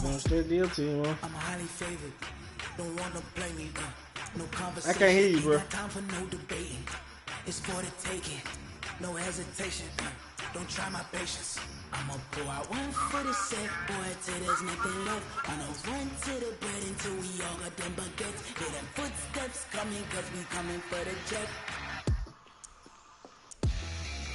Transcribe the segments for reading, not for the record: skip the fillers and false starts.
That's that deal to you, man. I'm highly favored. Don't want to play me, no conversation. I can't hear you, bro. Time for no debating. It's for the taking. No hesitation. Don't try my patience. I'ma pull out one for the set, boy, till there's nothing left. I'ma run to the bread until we all got them baguettes. Hear them footsteps coming, cause we coming for the jet.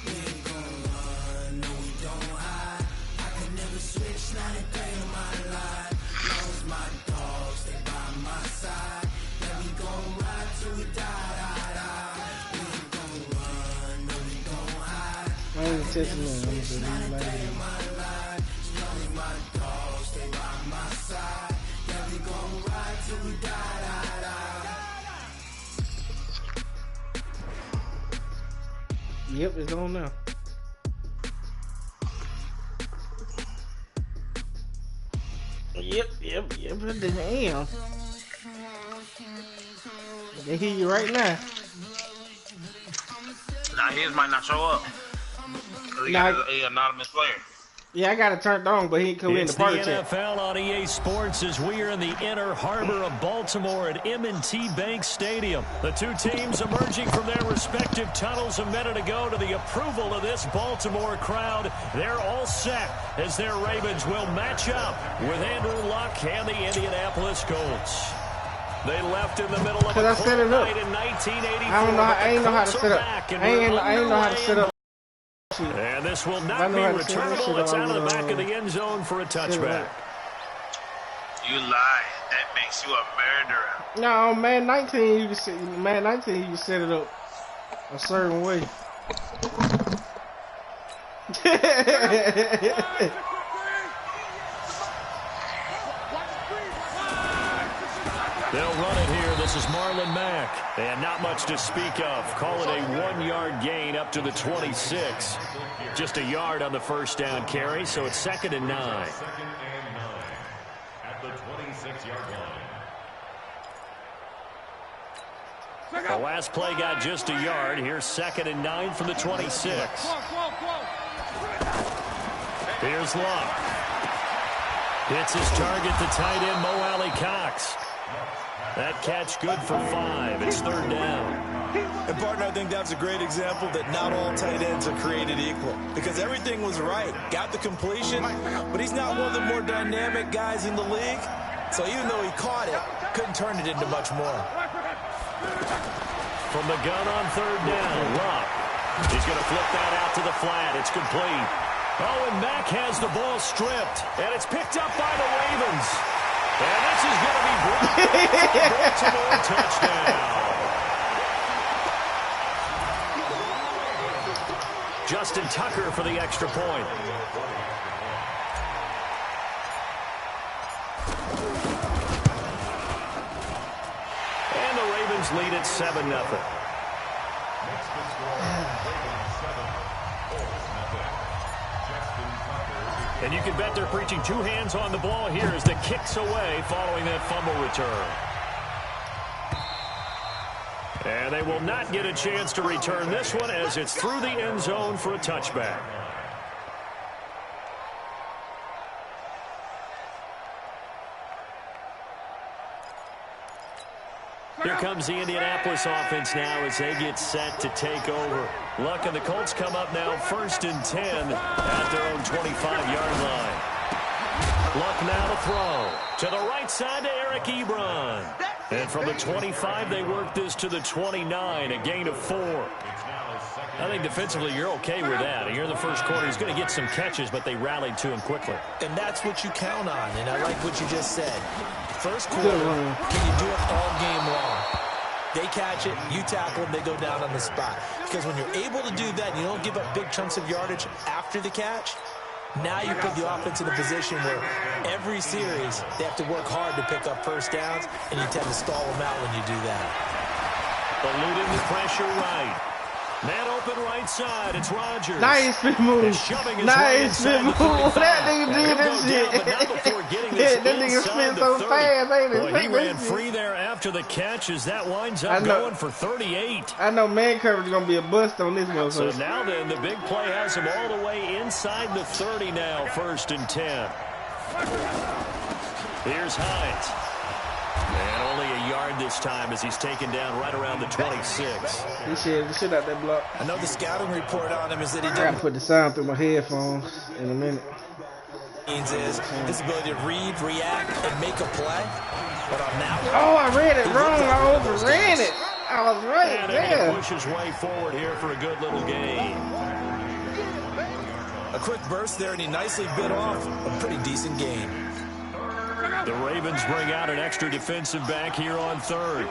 We ain't gon' run, no we don't hide. I can never switch, not a day in my life. Love my dogs, they by my side. Yeah, we gon' ride till we die. We ain't gon' run, no we don't hide. I ain't testing me. I'm just Yep, it's on now. Yep. Damn. They hear you right now. Nah, his might not show up. He got an anonymous player. Yeah, I got it turned on, but he come in the party chat. It's the NFL on EA Sports as we are in the inner harbor of Baltimore at M&T Bank Stadium. The two teams emerging from their respective tunnels a minute ago to the approval of this Baltimore crowd. They're all set as their Ravens will match up with Andrew Luck and the Indianapolis Colts. They left in the middle of a cold night in 1984. I ain't know how to set up. I ain't know how to set up. And this will not be returnable. It's out of the back of the end zone for a touchback. You lie. That makes you a murderer. No, man, 19 you can set it up a certain way. They'll run it here. This is Marlon Mack. And not much to speak of. Call it a 1-yard gain up to the 26. Just a yard on the first down carry, so it's 2nd and 9. At the 26-yard line. The last play got just a yard. Here's 2nd and 9 from the 26. Here's Luck. Hits his target, the tight end, Mo Alley Cox. That catch good for 5. It's 3rd down. And, partner, I think that's a great example that not all tight ends are created equal. Because everything was right. Got the completion, but he's not one of the more dynamic guys in the league. So even though he caught it, couldn't turn it into much more. From the gun on 3rd down, Luck. He's going to flip that out to the flat. It's complete. Oh, and Mack has the ball stripped. And it's picked up by the Ravens. And this is going to be Baltimore touchdown. Justin Tucker for the extra point. And the Ravens lead at 7-0. And you can bet they're preaching 2 hands on the ball here as the kick's away following that fumble return. And they will not get a chance to return this one as it's through the end zone for a touchback. Here comes the Indianapolis offense now as they get set to take over. Luck and the Colts come up now 1st and 10 at their own 25-yard line. Luck now to throw. To the right side to Eric Ebron. And from the 25, they work this to the 29, a gain of 4. I think defensively you're okay with that. You're in the first quarter. He's going to get some catches, but they rallied to him quickly. And that's what you count on, and I like what you just said. First quarter, can you do it all game long? They catch it, you tackle them, they go down on the spot. Because when you're able to do that, and you don't give up big chunks of yardage after the catch, now you put the offense in a position where every series they have to work hard to pick up first downs, and you tend to stall them out when you do that. Eluding the pressure right. Man open right side. It's Rodgers. Nice big move. Nice big move. That nigga did that shit. That nigga spin so fast. Boy, he ran free there after the catch as that winds up going for 38. I know man coverage is going to be a bust on this one. So now then, the big play has him all the way inside the 30 now, 1st and 10. Here's Hines. And only a yard this time as he's taken down right around the 26. He said the shit out that block. I know the scouting report on him is that he I gotta didn't. put the sound through my headphones in a minute. Is his ability to read, react, and make a play. But on that one, Oh, I read it wrong. I overran it. I was right And there. he pushes way forward here for a good little gain. a quick burst there, and he nicely bit off a pretty decent gain. The Ravens bring out an extra defensive back here on third.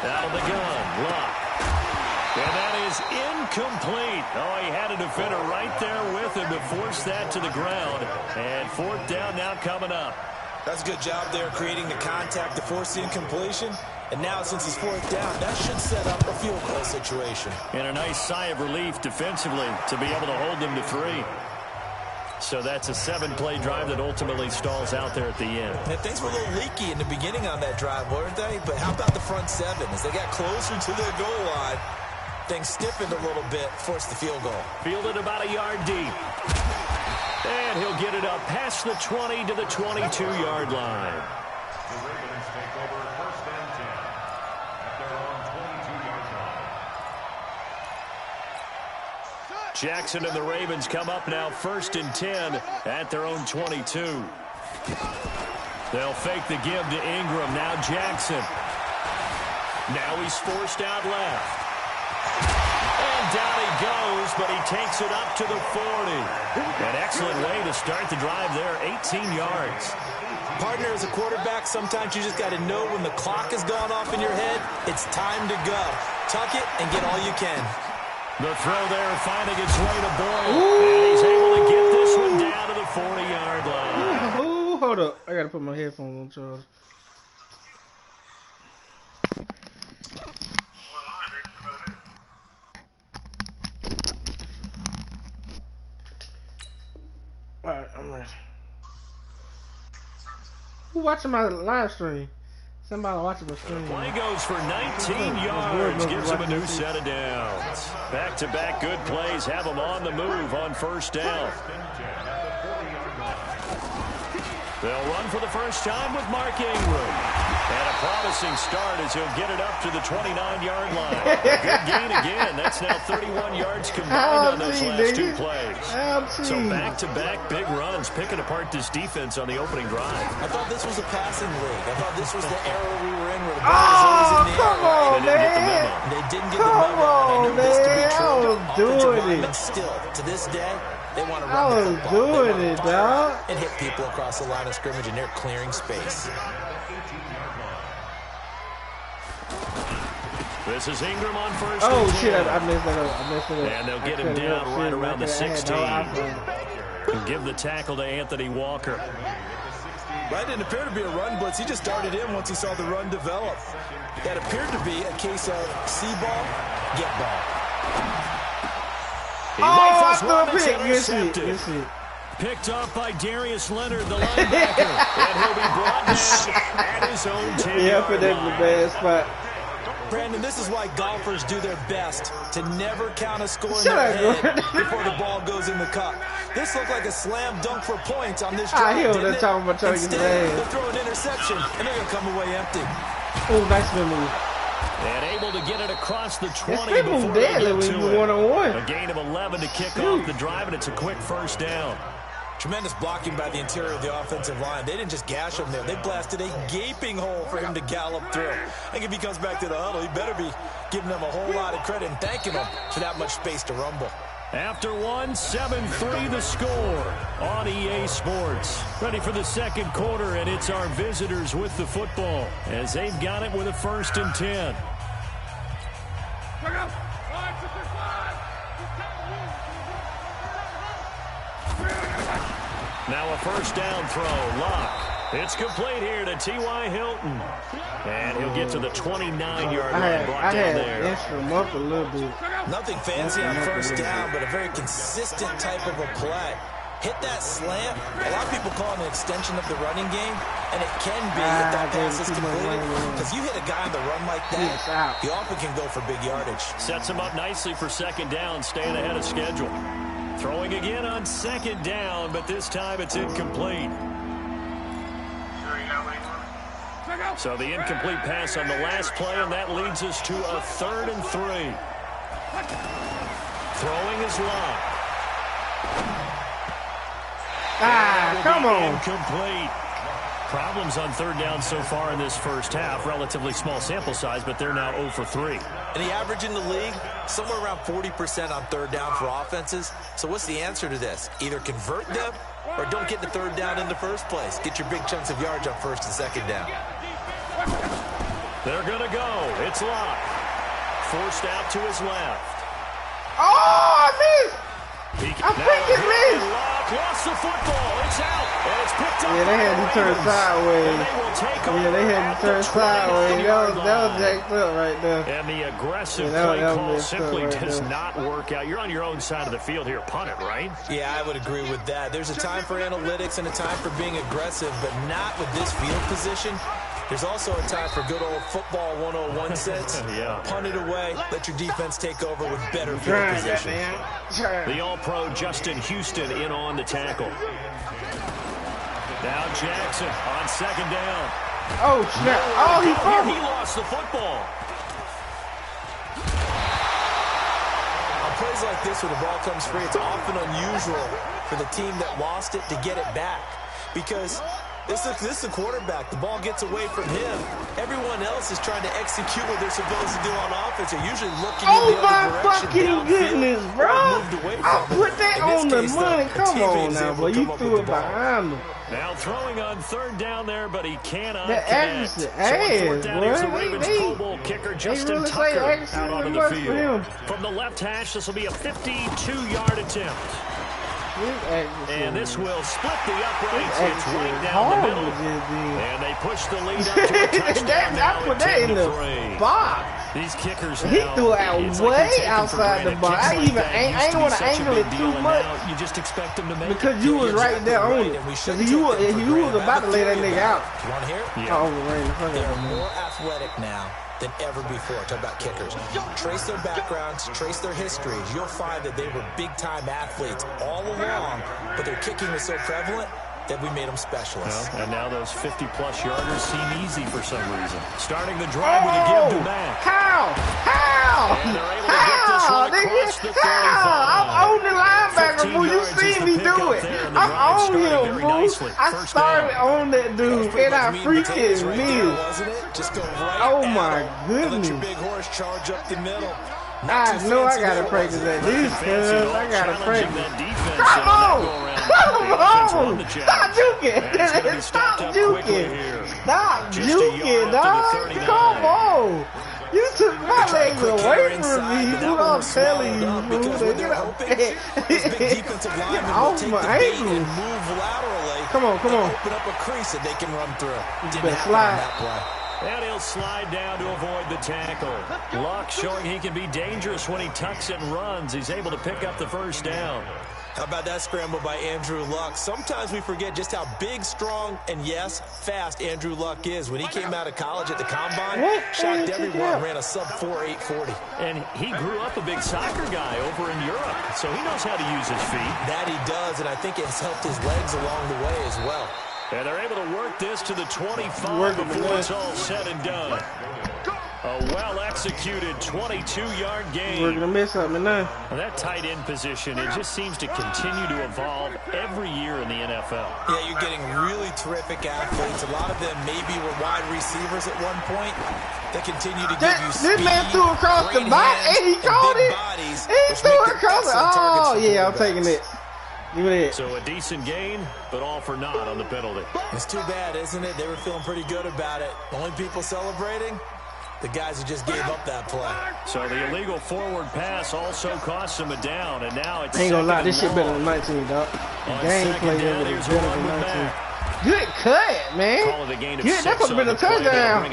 Out of the gun, Luck. And that is incomplete. Oh, he had a defender right there with him to force that to the ground. And fourth down now coming up. That's a good job there, creating the contact to force the incompletion. And now, since it's fourth down, that should set up a field goal situation. And a nice sigh of relief defensively to be able to hold them to 3. So that's a 7-play drive that ultimately stalls out there at the end. And things were a little leaky in the beginning on that drive, weren't they? But how about the front 7? As they got closer to their goal line, things stiffened a little bit, forced the field goal. Fielded about a yard deep. And he'll get it up past the 20 to the 22-yard line. The Ravens take over first and 10 at their own 22-yard line. Jackson and the Ravens come up now first and 10 at their own 22. They'll fake the give to Ingram. Now Jackson. Now he's forced out left. And down he goes, but he takes it up to the 40. An excellent way to start the drive there, 18 yards. Partner, as a quarterback, sometimes you just got to know when the clock has gone off in your head, it's time to go. Tuck it and get all you can. The throw there finding its way to Boyle. And he's able to get this one down to the 40-yard line. Ooh, hold up. I gotta put my headphones on charge. Alright, I'm ready. Who watching my live stream? Somebody watching my stream. Play goes for 19 yards, gives him a new set of downs. Back-to-back good plays have him on the move on first down. They'll run for the first time with Mark Ingram. And a promising start as he'll get it up to the 29-yard line. A good gain again. That's now 31 yards combined on those last 2 plays. So back-to-back big runs, picking apart this defense on the opening drive. I thought this was a passing league. I thought this was the era we were in where the ball was always in the air. Come on, man. They didn't get the memo. And I know this to be true. I was doing it. Still, to this day, they want to I run was the football. doing it, dog. And hit people across the line of scrimmage, and they're clearing space. This is Ingram on first. Oh shit! I messed that up. I messed it up. And they'll get him down right around the 16. And give the tackle to Anthony Walker. That didn't appear to be a run blitz. He just darted in once he saw the run develop. That appeared to be a case of see ball, get ball. He I rifles threw one a that's pick. Good intercepted. shit. Good shit. Picked up by Darius Leonard, the linebacker. And he'll be brought down at his own 10-yard Yeah, I put that in the bad spot. Brandon, this is why golfers do their best to never count a score in Shut their up, head bro. before the ball goes in the cup. This looked like a slam dunk for points on this I drive, hear what didn't they're it? talking about, trying to get Instead, his ass. they'll throw an interception, and they're going to come away empty. Oh, nice spin move. And able to get it across the 20 That spin before move they deadly get when to you it. one-on-one. A gain of 11 to kick off the drive, and it's a quick first down. Tremendous blocking by the interior of the offensive line. They didn't just gash him there. They blasted a gaping hole for him to gallop through. I think if he comes back to the huddle, he better be giving them a whole lot of credit and thanking them for that much space to rumble. After one, 7-3 the score on EA Sports. Ready for the second quarter, and it's our visitors with the football as they've got it with a first and 10. Now a first down throw, Lock. It's complete here to T.Y. Hilton. And he'll get to the 29-yard line, brought down there. I had him up a little bit. Nothing fancy on first down, but a very consistent type of a play. Hit that slant. A lot of people call it an extension of the running game, and it can be if that pass is completed. Because you hit a guy on the run like that, he often can go for big yardage. Sets him up nicely for second down, staying ahead of schedule. Throwing again on second down, but this time it's incomplete. So the incomplete pass on the last play, and that leads us to a 3rd and 3. Throwing is Locke. Come on. Incomplete. Problems on 3rd down so far in this first half. Relatively small sample size, but they're now 0 for 3. And the average in the league, somewhere around 40% on 3rd down for offenses. So what's the answer to this? Either convert them or don't get the 3rd down in the first place. Get your big chunks of yards on 1st and 2nd down. They're going to go. It's Locke. Forced out to his left. Oh, I missed. I freaking missed. Locke lost the football. It's out. And it's picked up. Yeah, they had to turn sideways. Yeah, they had to turn sideways. That was jacked up right there. And the aggressive play call simply does not work out. You're on your own side of the field here. Punt it, right? Yeah, I would agree with that. There's a time for analytics and a time for being aggressive, but not with this field position. There's also a time for good old football 101 sense. Yeah. Punt it away. Let your defense take over with better field position. The All-Pro Justin Houston in on the tackle. Now Jackson on 2nd down. Oh, snap. Oh, he fumbled. He lost the football. On plays like this where the ball comes free, it's often unusual for the team that lost it to get it back. Because this is the quarterback. The ball gets away from him. Everyone else is trying to execute what they're supposed to do on offense. They're usually looking in the other direction. Oh, my fucking goodness, bro. I put that on the money. Come on now, boy. You threw it behind him. Now throwing on 3rd down there, but he cannot that connect. accuracy, So on 4th down, here's the Ravens Pro Bowl kicker Justin really Tucker out onto the field. him. From the left hash, this will be a 52-yard attempt. And this will split the uprights. It's right down the middle. And they push the lead up to a touchdown. I put that in the box. These kickers He threw it out way outside the box. I ain't want to angle it too much. You just expect them to make because you was right there on it. Because you was about to lay that nigga out. You want to hear it? Yeah. They're more athletic now than ever before. Talk about kickers. Trace their backgrounds, trace their histories. You'll find that they were big-time athletes all along, but their kicking was so prevalent that we made them specialists. Well, and now those 50-plus yarders seem easy for some reason. Starting the drive with a give to Mack. How? And they're able to get this one across the 35. I'm on the linebacker, boo. You see me do it. I'm on him, boo. I started on that dude, and I freaking missed. Just go right. Oh my goodness! Let your big horse charge up the middle. I know I gotta practice that defense. I gotta practice. Come on! Come on! Stop juking! Stop juking! Stop juking, dog! Come on! You took my legs away from me. What I'm telling you, boo. Get off my ankles. Come on, come on. Open up a crease that they can run through. Didn't happen on that play. And he'll slide down to avoid the tackle. Luck showing he can be dangerous when he tucks it and runs. He's able to pick up the 1st down. How about that scramble by Andrew Luck? Sometimes we forget just how big, strong, and yes, fast Andrew Luck is. When he came out of college at the Combine, shocked everyone, ran a sub-4 840. And he grew up a big soccer guy over in Europe, so he knows how to use his feet. That he does, and I think it's helped his legs along the way as well. And they're able to work this to the 25 before it's all said and done. A well-executed 22-yard game. We're going to miss something now. That tight end position, it just seems to continue to evolve every year in the NFL. Yeah, you're getting really terrific athletes. A lot of them maybe were wide receivers at one point. They continue to give you speed. This man threw across the box, and he caught it. He threw across the Oh, yeah, I'm taking it. Give me that. So a decent gain, but all for naught on the penalty. It's too bad, isn't it? They were feeling pretty good about it. Only people celebrating? The guys who just gave up that play. So the illegal forward pass also cost him a down, and now it's ain't gonna lie, this shit better than 19, dog. The gameplay of it is better than 19. Good cut, man. Yeah, that could have been a touchdown.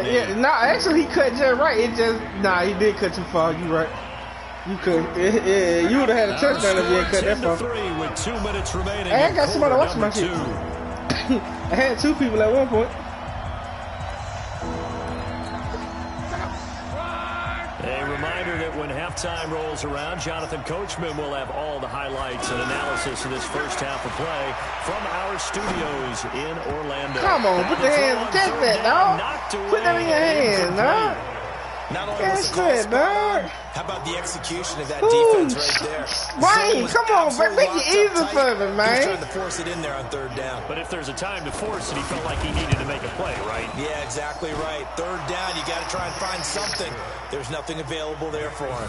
Yeah, nah, actually, he cut just right. It just, nah, he did cut too far. You right. You could, yeah, you would have had a touchdown if you had cut that far. 10-3 with 2 minutes remaining. I got somebody watching my shit. I had 2 people at one point. A reminder that that when halftime rolls around, Jonathan Coachman will have all the highlights and analysis of this first half of play from our studios in Orlando. Come on, put your hands, catch that, dog. Put that in your hands, dog. Not only was the call spot on, how about the execution of that defense right there? Wayne, come on, man. Make it easy for me, man. He was trying to force it in there on third down. But if there's a time to force it, he felt like he needed to make a play, right? Yeah, exactly right. Third down, you got to try and find something. There's nothing available there for him.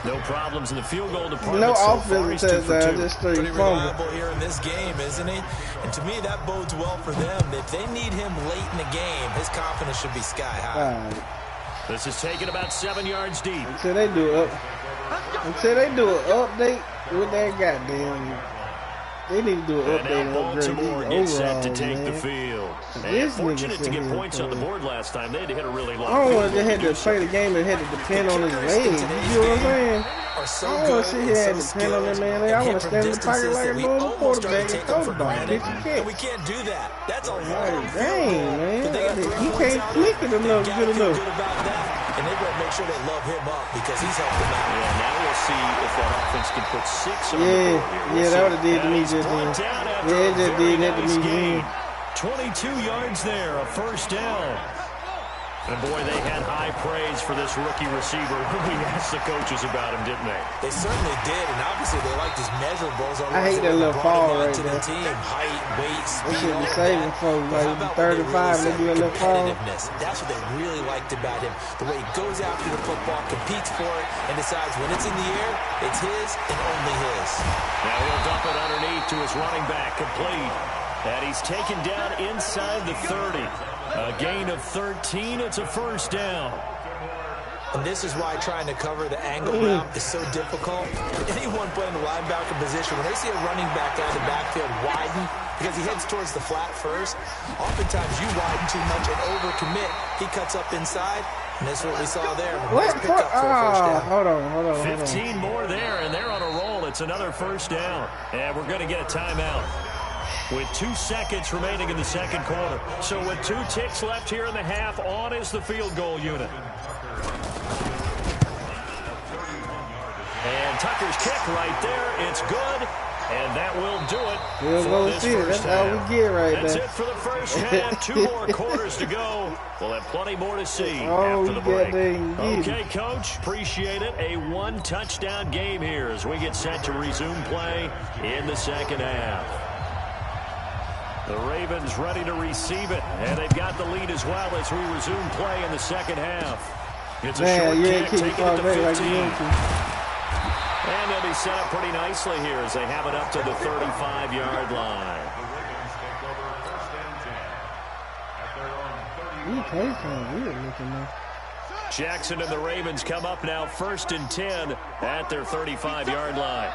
No problems in the field goal department. No so offense, just pretty reliable here in this game, isn't he? And to me, that bodes well for them. If they need him late in the game, his confidence should be sky high. This is taken about 7 yards deep. Until they do an update with that goddamn. They need to do an update and Baltimore upgrade gets set to overall, take man. the field. This Fortunate to get nigga points on the board last time. They had to hit a really long I don't want field to have to play the game and had to depend on his legs. You know what I'm saying? I don't want to sit here and depend on that man. I want to stand in the pocket like a normal quarterback and throw the ball. And we can't do that. That's a long dang, man. He can't flick it enough good enough. And they better make sure they love him up because he's helped them out. Yeah, now we'll see if that offense can put 6 on the board here. Yeah, that would have did to me just then. Yeah, it just did that to me then. 22 yards there, a first down. And boy, they had high praise for this rookie receiver. We asked the coaches about him, didn't they? They certainly did, and obviously they liked his measurables. I hate that little fall right there. The team. Height, weight, speed. They should be saving folks like 35. They do a little fall. That's what they really liked about him. The way he goes after the football, competes for it, and decides when it's in the air, it's his and only his. Now he'll dump it underneath to his running back, complete. And he's taken down inside the 30. A gain of 13. It's a first down. And this is why trying to cover the angle route is so difficult. Anyone playing the linebacker position, when they see a running back out of the backfield widen, because he heads towards the flat first, oftentimes you widen too much and overcommit. He cuts up inside, and that's what we saw there. What? Hold on. 15 more there, and they're on a roll. It's another first down. And we're going to get a timeout with 2 seconds remaining in the second quarter. So with 2 ticks left here in the half, on is the field goal unit. And Tucker's kick right there. It's good. And that will do it. We'll go see it. That's all we get right there. That's it for the first half. 2 more quarters to go. We'll have plenty more to see after the break. Okay, Coach. Appreciate it. A 1-touchdown game here as we get set to resume play in the second half. The Ravens ready to receive it, and they've got the lead as well as we resume play in the second half. It's a short kick, taking it to 15. And they'll be set up pretty nicely here as they have it up to the 35-yard line. Jackson and the Ravens come up now 1st and 10 at their 35-yard line.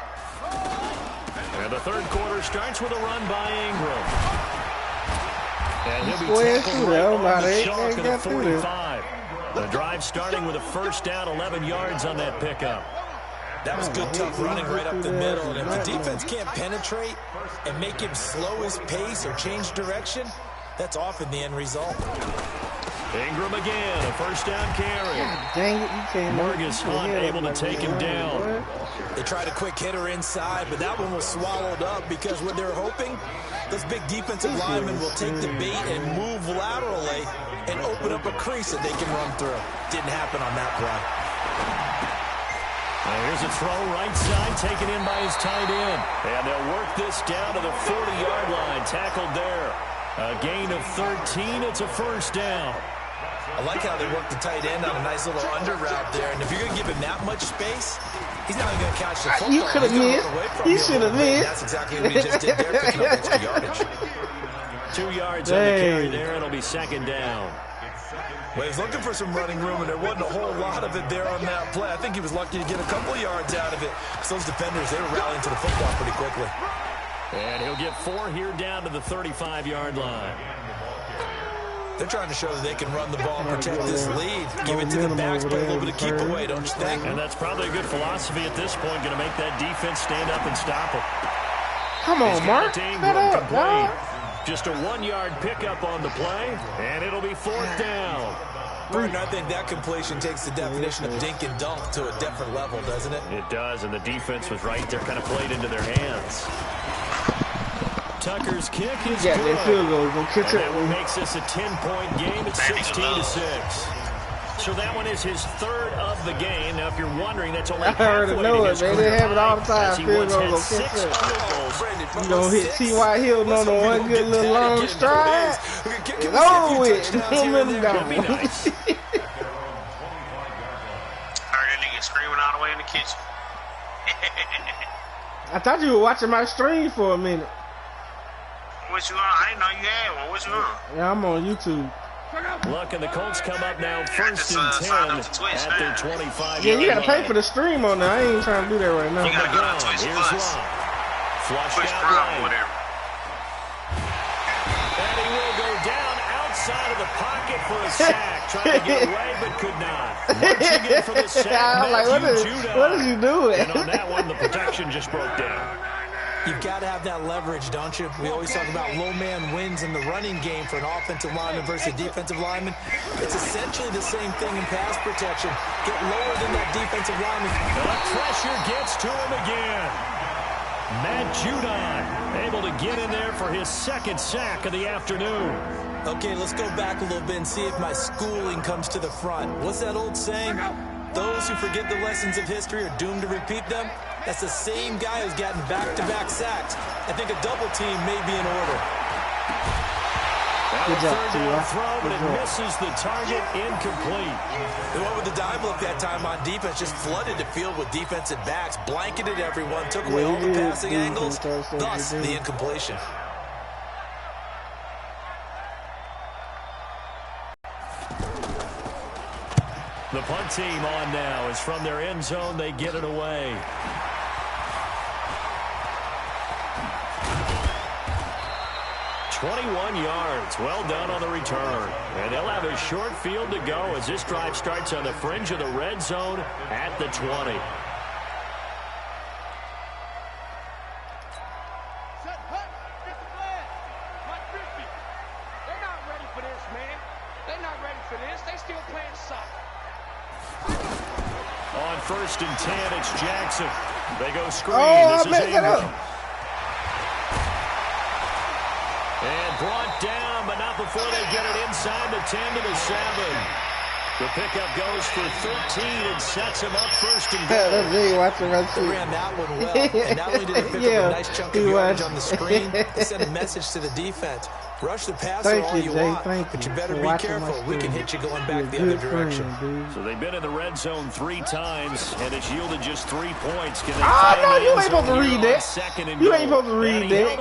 And the third quarter starts with a run by Ingram. And he'll be tackled right on the chalk of the 45. The drive starting with a first down, 11 yards on that pickup. That was good, tough running right up the middle. And if the defense can't penetrate and make him slow his pace or change direction, that's often the end result. Ingram again, a first down carry. Dang it, you can't. Margus Hunt able to take him down. They tried a quick hitter inside, but that one was swallowed up because what they're hoping, those big defensive linemen will take the bait and move laterally and open up a crease that they can run through. Didn't happen on that play. Here's a throw right side, taken in by his tight end. And they'll work this down to the 40-yard line, tackled there. A gain of 13, it's a first down. I like how they work the tight end on a nice little under route there. And if you're going to give him that much space, he's not going to catch the football. You could have missed. You should have missed. That's exactly what he just did there, picking up extra yardage. 2 yards on the carry there, and it'll be second down. Well, he's looking for some running room, and there wasn't a whole lot of it there on that play. I think he was lucky to get a couple yards out of it. Because those defenders, they were rallying to the football pretty quickly. And he'll get 4 here down to the 35-yard line. They're trying to show that they can run the ball and protect this lead. Give it to the backs, play a little bit of keep away, don't you think? And that's probably a good philosophy at this point, going to make that defense stand up and stop him. Come on, Mark. Set up, dog. Just a 1-yard pickup on the play, and it'll be 4th down. Burton, I think that completion takes the definition of dink and dunk to a different level, doesn't it? It does, and the defense was right there, kind of played into their hands. Tucker's kick is good. And that makes this a 10-point game at 16-6. So that one is his 3rd of the game. Now, if you're wondering, that's only halfway to his career. They have it all the time. Field goals will kick it. You gonna hit T.Y. Hill on the one good little long stride? It's over with. That'd be nice. Heard that nigga screaming all the way in the kitchen. I thought you were watching my stream for a minute. What you on? I didn't know you had one. What you on? Yeah, I'm on YouTube. Look, and the Colts come up now 1st and 10 at their 25. Yeah, you gotta pay for the stream on there. I ain't trying to do that right now. You gotta go to Twitch Plus. Flushed out whatever. And he will go down outside of the pocket for a sack. Trying to get away, but could not. Marching in for the sack. I was like, what is you doing? And on that one, the protection just broke down. You've got to have that leverage, don't you? We always talk about low man wins in the running game for an offensive lineman versus a defensive lineman. It's essentially the same thing in pass protection. Get lower than that defensive lineman. The pressure gets to him again. Matt Judon able to get in there for his 2nd sack of the afternoon. Okay, let's go back a little bit and see if my schooling comes to the front. What's that old saying? Those who forget the lessons of history are doomed to repeat them. That's the same guy who's gotten back-to-back sacks. I think a double team may be in order. Good job, throw, but it misses the target, incomplete. The one with the dive look that time on defense just flooded the field with defensive backs, blanketed everyone, took away all the passing angles, thus the incompletion. The punt team on now is from their end zone. They get it away. "21 yards. Well done on the return. And they'll have a short field to go as this drive starts on the fringe of the red zone at the 20. On 1st and 10, it's Jackson. They go screen. This is Ingram. And brought down, but not before they get it inside the 10 to the 7. The pickup goes for 13 and sets him up 1st and goal. They ran that one well. And not only did they pick up a nice chunk of yardage on the screen, they sent a message to the defense. Rush the passer all you want, but you better be careful. We can hit you going back the other direction. So they've been in the red zone 3 times, and it's yielded just 3 points. Can they no, you ain't supposed to read that. You ain't supposed to read that.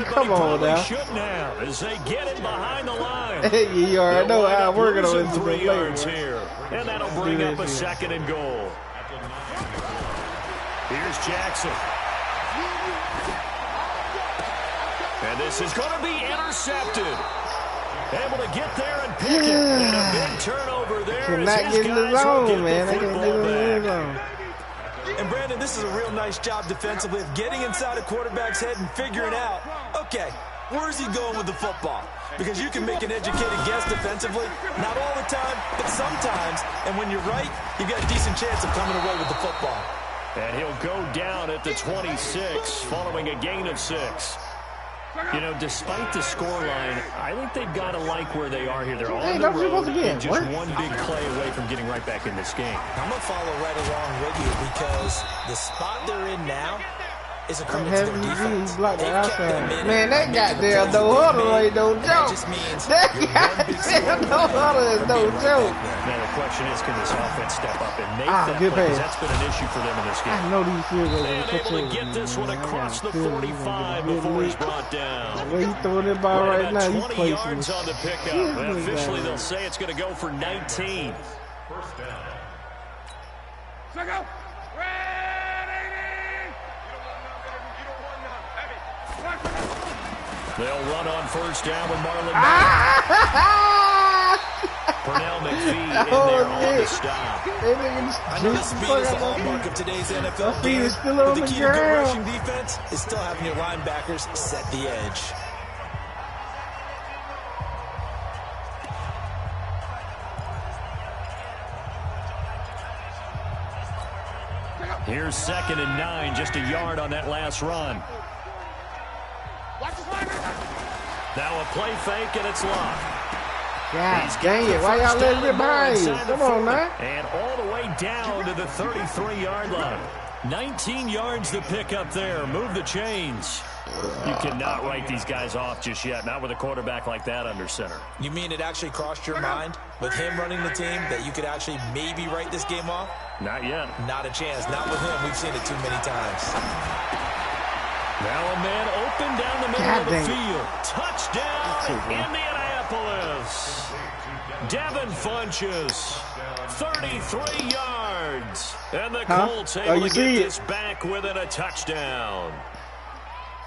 Come on now. Shouldn't have, as they get it behind the line. You already know how I'm working on it. 3 yards here, and that'll bring up a 2nd and goal. Here's Jackson. And this is going to be intercepted. Able to get there and pick it. And a big turnover there. Cannot get in the zone, man. I can't get in the zone. And Brandon, this is a real nice job defensively of getting inside a quarterback's head and figuring out, okay, where's he going with the football? Because you can make an educated guess defensively. Not all the time, but sometimes. And when you're right, you've got a decent chance of coming away with the football. And he'll go down at the 26 following a gain of 6. You know, despite the scoreline, I think they've got to like where they are here. They're on the road and just one big play away from getting right back in this game. I'm going to follow right along with you because the spot they're in now is a credit to their defense. Man, that goddamn no huddle ain't no joke. That goddamn no huddle is no joke. Now the question is, can this offense step up and make that play? Because that's been an issue for them in this game. I know these field goals and able to get this one across the 45 before he's brought down. The way he's throwing that ball right now, he's 20 yards on the pickup. And officially, they'll say it's going to go for 19. First down. They'll run on 1st down with Marlon Pernell McPhee in there on the stop. I know the speed is the hallmark of today's NFL game, but the key to good rushing defense is still having your linebackers set the edge. Here's 2nd and 9, just a yard on that last run. Now a play fake, and it's locked. God dang it. Why y'all letting it behind you? Come on, man. And all the way down to the 33-yard line. 19 yards to pick up there. Move the chains. You cannot write these guys off just yet, not with a quarterback like that under center. You mean it actually crossed your mind with him running the team that you could actually maybe write this game off? Not yet. Not a chance. Not with him. We've seen it too many times. Now a man open down the middle of the field. Touchdown, Indianapolis. Devin Funches, 33 yards. And the Colts able to get this back within a touchdown.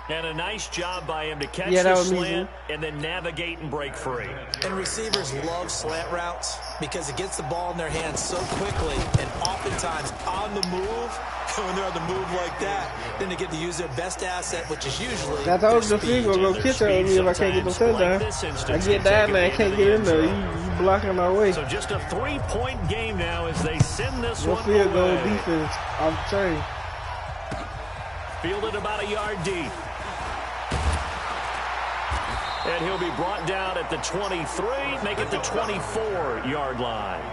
And a nice job by him to catch the slant and then navigate and break free. And receivers love slant routes because it gets the ball in their hands so quickly and oftentimes on the move. When they're on the move like that, then they get to use their best asset, which is usually I told the field go kick her on me if I can't get the touchdown. I get that man, can't get in there. You blocking my way. So just a 3-point game now as they send this one away. Field goal defense off the chain. Fielded about a yard deep. And he'll be brought down at the 23, make it the 24-yard line.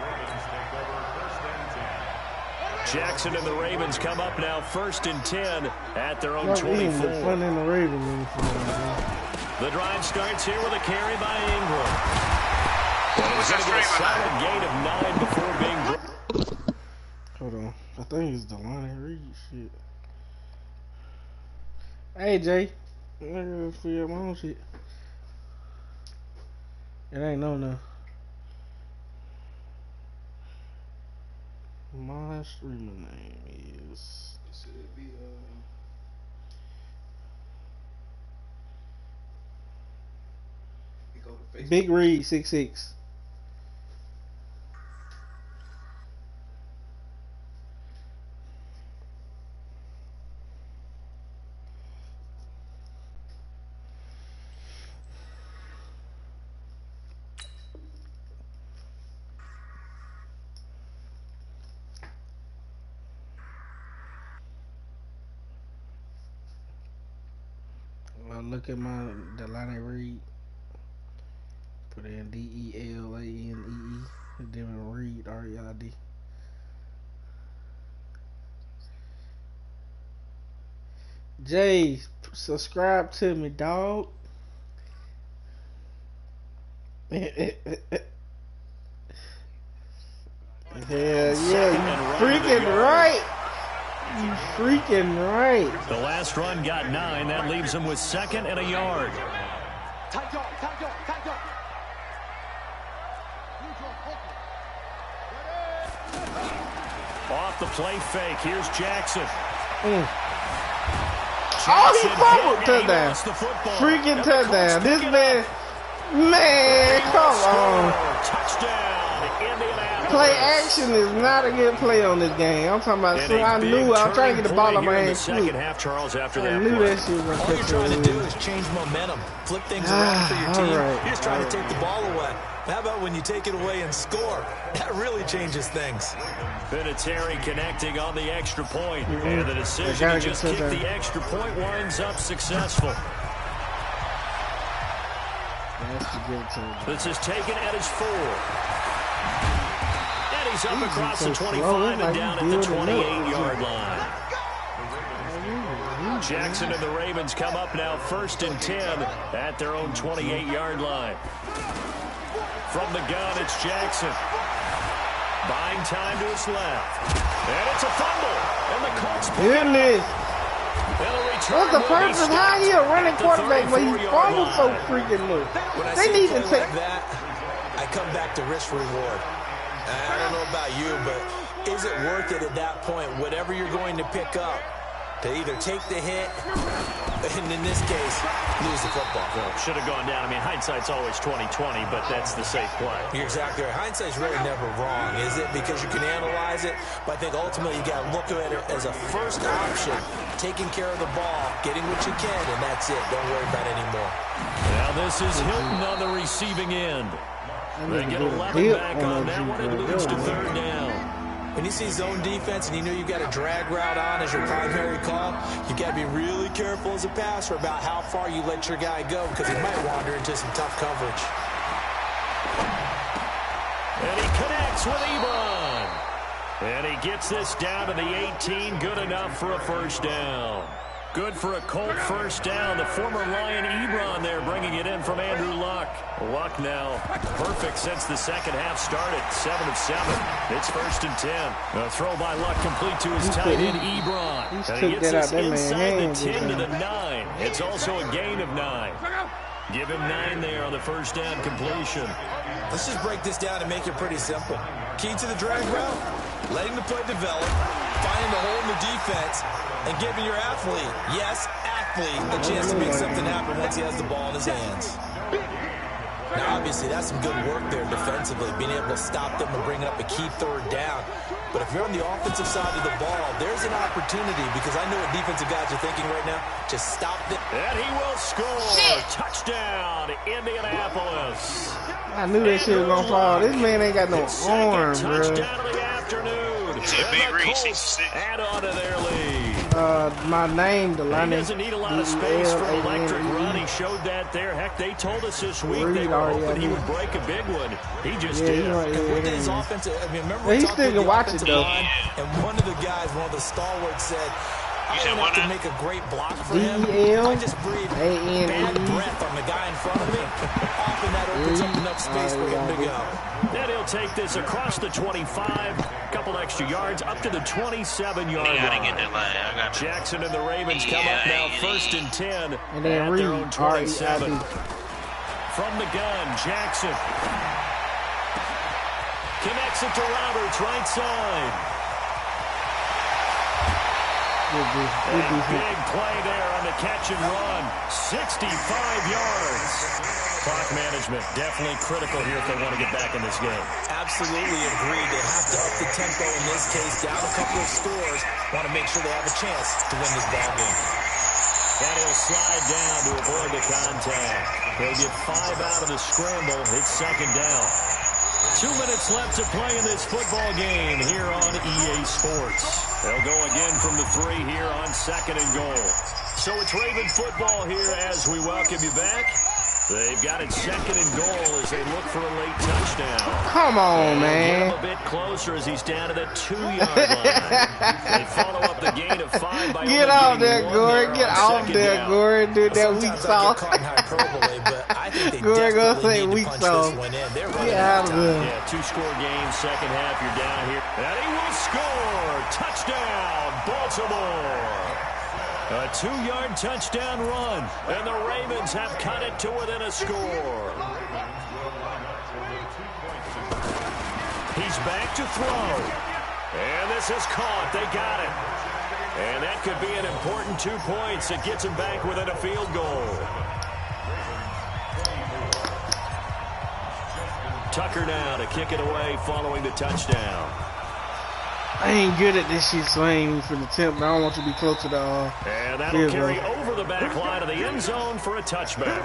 Jackson and the Ravens come up now 1st and 10 at their own 24. The drive starts here with a carry by Ingram. Well, he's going to get a solid gain of 9 before being Hold on. I think it's Delani Reed shit. Hey, Jay. I gotta figure out my own shit. It ain't no. My streamer name is. Should it be Bigreid66's. Look at my Delani Reed. Put in DELANEE. And then Reed REID. Jay, subscribe to me, dog. Hell yeah, you freaking right. You freaking right. The last run got 9. That leaves him with 2nd and a yard. Off the play fake. Here's Jackson. Oh, he fumbled. Touchdown. Freaking touchdown. This man, come on. Touchdown, Indianapolis. Play action is not a good play on this game. I'm talking about, so I knew I was trying to get the ball in my hand. Second half, Charles, after I that knew play. that shit was All you're trying to do is change momentum, flip things around for your team. Right, You're just trying to take the ball away. How about when you take it away and score? That really changes things. Vinatieri connecting on the extra point. And the decision to just kick the extra point winds up successful. This is taken at his 4. And he's up across the 25 and down at the 28-yard line. Jackson and the Ravens come up now 1st and 10 at their own 28-yard line. From the gun, it's Jackson. Buying time to his left. And it's a fumble. And the Colts Goodness. What's the purpose? How he a running quarterback when he fumbled so freaking low? They need to take that. I come back to risk reward. I don't know about you, but is it worth it at that point, whatever you're going to pick up, to either take the hit, and in this case, lose the football? Well, should have gone down. I mean, hindsight's always 20/20, but that's the safe play. You're exactly right. Hindsight's really never wrong, is it? Because you can analyze it, but I think ultimately you got to look at it as a first option, taking care of the ball, getting what you can, and that's it. Don't worry about it anymore. Now this is Hilton on the receiving end. They get 11 back on that one. It leads to 3rd down. When you see zone defense and you know you've got a drag route on as your primary call, you've got to be really careful as a passer about how far you let your guy go because he might wander into some tough coverage. And he connects with Ebron. And he gets this down to the 18. Good enough for a first down. Good for a Colt first down. The former Lion Ebron there bringing it in from Andrew Luck. Luck now perfect since the second half started. 7 of 7. It's 1st and 10. A throw by Luck complete to his tight end Ebron. And he gets this inside the 10 to the 9. It's also a gain of 9. Give him 9 there on the first down completion. Let's just break this down and make it pretty simple. Key to the drag route, letting the play develop, finding the hole in the defense, and giving your athlete, yes, athlete, a chance to make something happen once he has the ball in his hands. Now, obviously, that's some good work there defensively, being able to stop them and bring up a key third down. But if you're on the offensive side of the ball, there's an opportunity because I know what defensive guys are thinking right now. Just stop it. And he will score. Touchdown, Indianapolis. I knew that shit was going to fall. This man ain't got no arm, bro. Touchdown of the afternoon. It's a Bigreid66's. Add on to their lead. My name, Delaney. He doesn't need a lot of space for an electric run. He showed that there. Heck, they told us this week they were hoping he would break a big one. He just did. With his offensive, I mean, remember he still can watch it, though. Line, and one of the guys, one of the stalwarts said, I don't have to make a great block for him. I just breathe bad breath on the guy in front of me. Often that opens up enough space for him to go. Then he'll take this across the 25, a couple extra yards, up to the 27-yard line. Jackson and the Ravens come up now, 1st and 10 and then at their own 27. From the gun, Jackson connects it to Roberts, right side. Big play there on the catch and run. 65 yards. Clock management definitely critical here if they want to get back in this game. Absolutely agreed. They have to up the tempo in this case. Down a couple of scores. Want to make sure they have a chance to win this ball game. And he'll slide down to avoid the contact. They'll get 5 out of the scramble. It's 2nd down. 2 minutes left to play in this football game here on EA Sports. They'll go again from the 3 here on 2nd and goal. So it's Raven football here as we welcome you back. They've got it 2nd and goal as they look for a late touchdown. Come on, man. Get him a bit closer as he's down to the 2-yard line. They follow up the gain of 5 by Get off there, Gory. Get off there, Gory. Dude, that weak sauce. Gory gonna say weak sauce. Get out of there. Yeah, 2-score game, second half. You're down here. And he will score. Touchdown, Baltimore. A 2-yard touchdown run, and the Ravens have cut it to within a score. He's back to throw, and this is caught. They got it. And that could be an important 2 points. It gets him back within a field goal. Tucker now to kick it away following the touchdown. I ain't good at this shit, so I ain't for the tip. I don't want you to be close to the and that'll carry over the back line of the end zone for a touchback.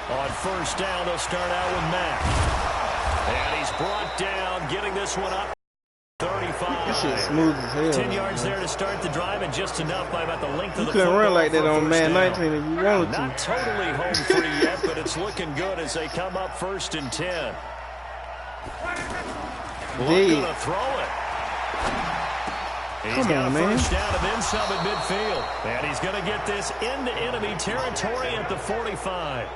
On first down, they'll start out with Mack. And he's brought down, getting this one up. 35. This shit smooth as hell. 10 yards there to start the drive, and just enough by about the length of the football. You couldn't run like that on Man 19 if you wanted to. Not totally home free yet, but it's looking good as they come up 1st and 10. Looking to throw it. He's got a first down and then some at midfield. And he's going to get this into enemy territory at the 45.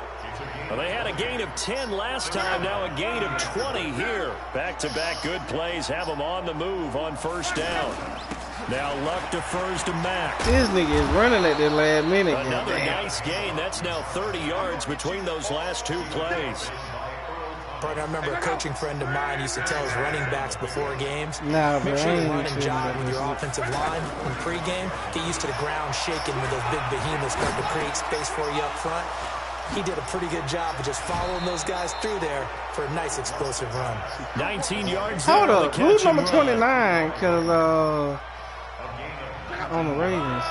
Well, they had a gain of 10 last time, now a gain of 20 here. Back-to-back good plays have them on the move on first down. Now Luck defers to Mack. This nigga is running at the last minute. Another nice gain. That's now 30 yards between those last 2 plays. Partner, I remember a coaching friend of mine used to tell his running backs before games, make sure you run and jog with your offensive line in pregame. Get used to the ground shaking when those big behemoths start to create space for you up front. He did a pretty good job of just following those guys through there for a nice explosive run. 19 yards. Hold up, who's number 29? Because on the Ravens.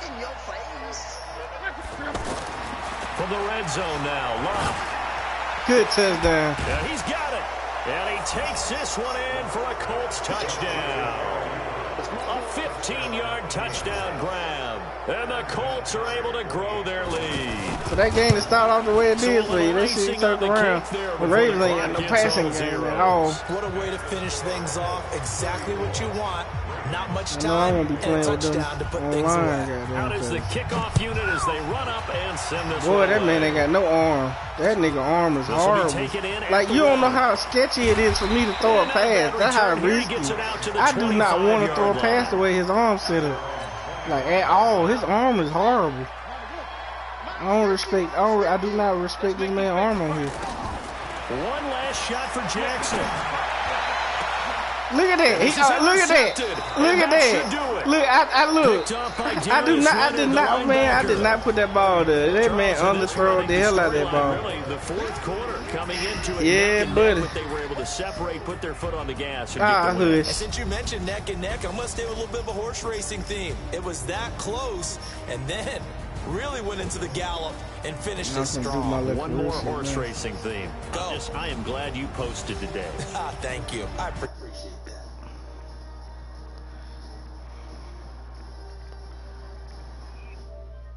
In your face. From the red zone now, Love. Good touchdown. Yeah, he's got it. And he takes this one in for a Colts touchdown. A 15-yard touchdown grab. And the Colts are able to grow their lead. So that game to start off the way it did for you. That shit turned around. The Ravens ain't got no passing game at all. What a way to finish things off. Exactly what you want. Not much I know I time won't be and a playing with them touchdown to put things online. away. Out is the kickoff unit as they run up and send this Boy, one that man away. ain't got no arm. That nigga arm is This will be horrible. taken in at Like, the you don't know one. how sketchy it is for me to throw a pass. That's how Return here, he risky. gets it out to the I do not want to throw a 25-yard pass line. the way his arm set up. Like, at all. His arm is horrible. I do not respect this man's arm on here. One last shot for Jackson. Look at that. This is Look at that. intercepted, Look and at that should do that. it. Look, I look. Picked up by I Darius Leonard, the man, I did linebacker. not put that ball there. That man Charles, and this underthrow running the hell out of that storyline, ball. Really, the fourth quarter coming into it. Yeah, neck and buddy. neck, but they were able to separate, put their foot on the gas, and get the win. And Hush. since you mentioned neck and neck, I'm going to stay with a little bit of a horse racing theme. It was that close, and then really went into the gallop and finished it I'm gonna do my strong. left One more wrist, horse man. racing theme. Go. I am glad you posted today. Thank you. I appreciate